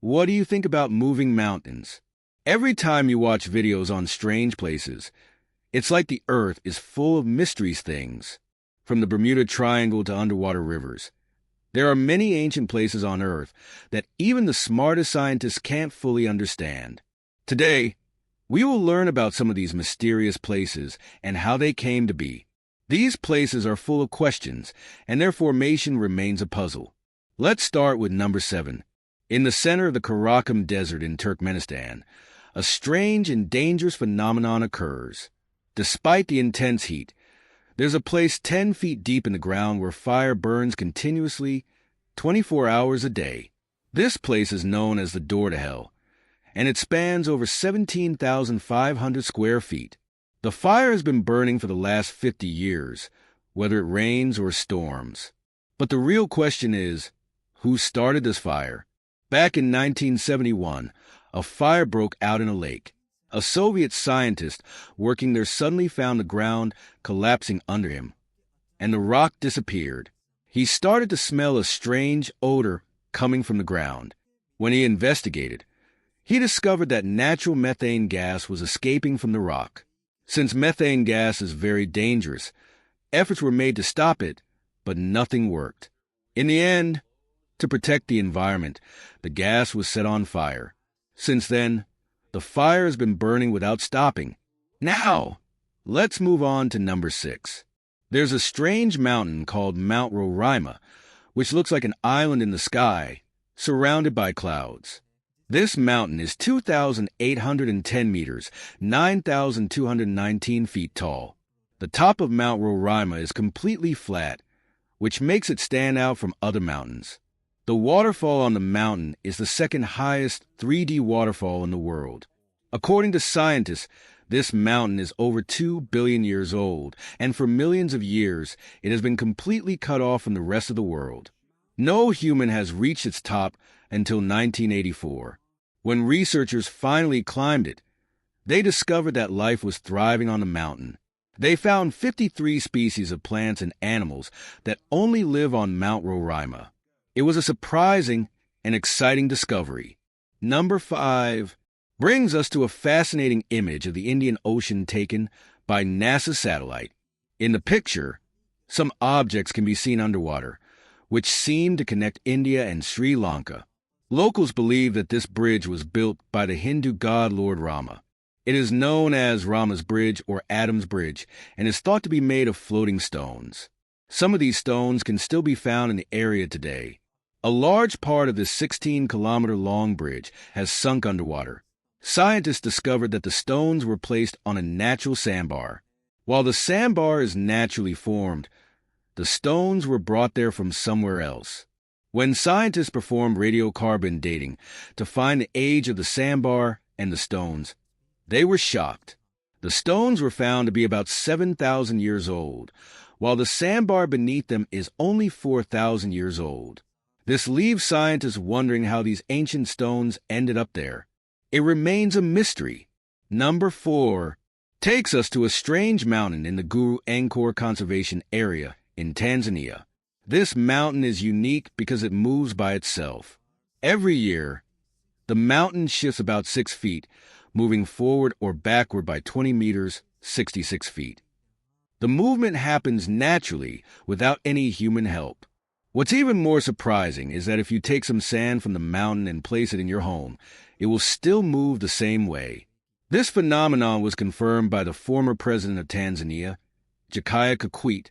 what do you think about moving mountains? Every time you watch videos on strange places, it's like the Earth is full of mysteries things, from the Bermuda Triangle to underwater rivers. There are many ancient places on Earth that even the smartest scientists can't fully understand. Today, we will learn about some of these mysterious places and how they came to be. These places are full of questions, and their formation remains a puzzle. Let's start with number 7. In the center of the Karakum Desert in Turkmenistan, a strange and dangerous phenomenon occurs. Despite the intense heat, there's a place 10 feet deep in the ground where fire burns continuously 24 hours a day. This place is known as the Door to Hell, and it spans over 17,500 square feet. The fire has been burning for the last 50 years, whether it rains or storms. But the real question is, who started this fire? Back in 1971, a fire broke out in a lake. A Soviet scientist working there suddenly found the ground collapsing under him, and the rock disappeared. He started to smell a strange odor coming from the ground. When he investigated, he discovered that natural methane gas was escaping from the rock. Since methane gas is very dangerous, efforts were made to stop it, but nothing worked. In the end, to protect the environment, the gas was set on fire. Since then, the fire has been burning without stopping. Now, let's move on to number 6. There's a strange mountain called Mount Roraima, which looks like an island in the sky, surrounded by clouds. This mountain is 2,810 meters, 9,219 feet tall. The top of Mount Roraima is completely flat, which makes it stand out from other mountains. The waterfall on the mountain is the second highest 3D waterfall in the world. According to scientists, this mountain is over 2 billion years old, and for millions of years, it has been completely cut off from the rest of the world. No human has reached its top until 1984. When researchers finally climbed it, they discovered that life was thriving on the mountain. They found 53 species of plants and animals that only live on Mount Roraima. It was a surprising and exciting discovery. Number 5 brings us to a fascinating image of the Indian Ocean taken by NASA satellite. In the picture, some objects can be seen underwater, which seem to connect India and Sri Lanka. Locals believe that this bridge was built by the Hindu god Lord Rama. It is known as Rama's Bridge or Adam's Bridge and is thought to be made of floating stones. Some of these stones can still be found in the area today. A large part of this 16-kilometer-long bridge has sunk underwater. Scientists discovered that the stones were placed on a natural sandbar. While the sandbar is naturally formed, the stones were brought there from somewhere else. When scientists performed radiocarbon dating to find the age of the sandbar and the stones, they were shocked. The stones were found to be about 7,000 years old, while the sandbar beneath them is only 4,000 years old. This leaves scientists wondering how these ancient stones ended up there. It remains a mystery. Number 4 takes us to a strange mountain in the Guru Angkor Conservation Area in Tanzania. This mountain is unique because it moves by itself. Every year, the mountain shifts about 6 feet, moving forward or backward by 20 meters, 66 feet. The movement happens naturally without any human help. What's even more surprising is that if you take some sand from the mountain and place it in your home, it will still move the same way. This phenomenon was confirmed by the former president of Tanzania, Jakaya Kikwete,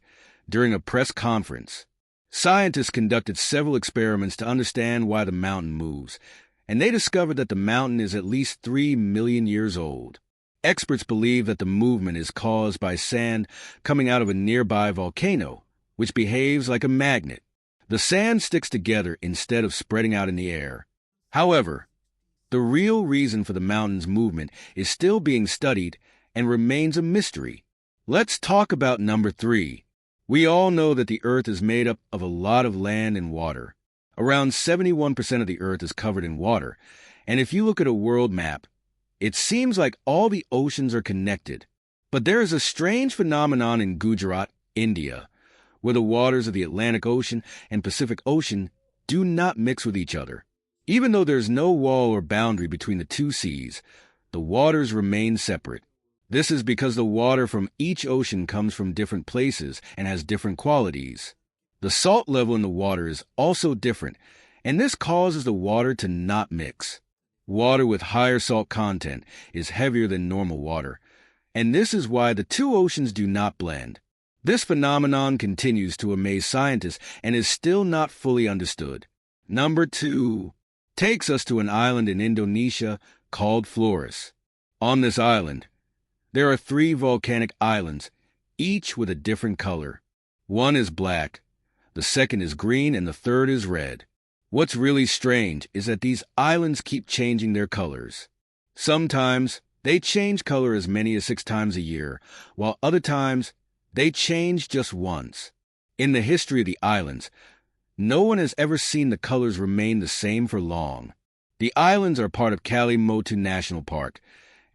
during a press conference. Scientists conducted several experiments to understand why the mountain moves, and they discovered that the mountain is at least 3 million years old. Experts believe that the movement is caused by sand coming out of a nearby volcano, which behaves like a magnet. The sand sticks together instead of spreading out in the air. However, the real reason for the mountain's movement is still being studied and remains a mystery. Let's talk about number 3. We all know that the Earth is made up of a lot of land and water. Around 71% of the Earth is covered in water, and if you look at a world map, it seems like all the oceans are connected. But there is a strange phenomenon in Gujarat, India, where the waters of the Atlantic Ocean and Pacific Ocean do not mix with each other. Even though there's no wall or boundary between the two seas, the waters remain separate. This is because the water from each ocean comes from different places and has different qualities. The salt level in the water is also different, and this causes the water to not mix. Water with higher salt content is heavier than normal water, and this is why the two oceans do not blend. This phenomenon continues to amaze scientists and is still not fully understood. Number 2 takes us to an island in Indonesia called Flores. On this island, there are 3 volcanic islands, each with a different color. One is black, the second is green, and the third is red. What's really strange is that these islands keep changing their colors. Sometimes they change color as many as 6 times a year, while other times they change just once. In the history of the islands, no one has ever seen the colors remain the same for long. The islands are part of Kalimantan National Park,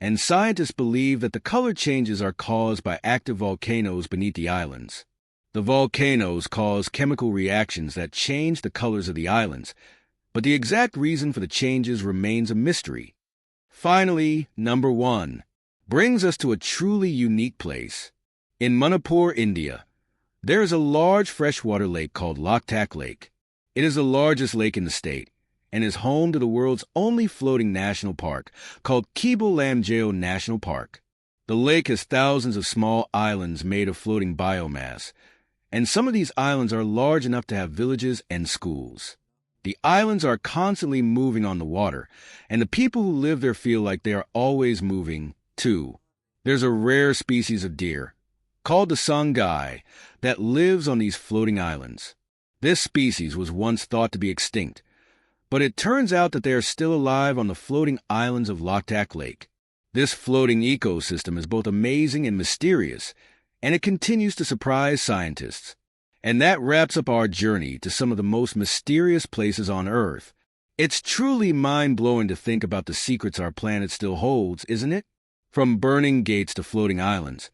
and scientists believe that the color changes are caused by active volcanoes beneath the islands. The volcanoes cause chemical reactions that change the colors of the islands, but the exact reason for the changes remains a mystery. Finally, number 1 brings us to a truly unique place. In Manipur, India, there is a large freshwater lake called Loktak Lake. It is the largest lake in the state and is home to the world's only floating national park called Kebo Lamjao National Park. The lake has thousands of small islands made of floating biomass, and some of these islands are large enough to have villages and schools. The islands are constantly moving on the water, and the people who live there feel like they are always moving, too. There's a rare species of deer, called the songhai, that lives on these floating islands. This species was once thought to be extinct, but it turns out that they are still alive on the floating islands of Loktak Lake. This floating ecosystem is both amazing and mysterious, and it continues to surprise scientists. And that wraps up our journey to some of the most mysterious places on Earth. It's truly mind-blowing to think about the secrets our planet still holds, isn't it? From burning gates to floating islands,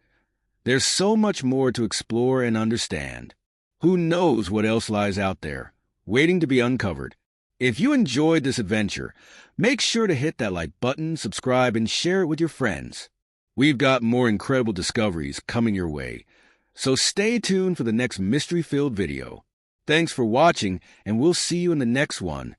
there's so much more to explore and understand. Who knows what else lies out there, waiting to be uncovered? If you enjoyed this adventure, make sure to hit that like button, subscribe, and share it with your friends. We've got more incredible discoveries coming your way, so stay tuned for the next mystery-filled video. Thanks for watching, and we'll see you in the next one.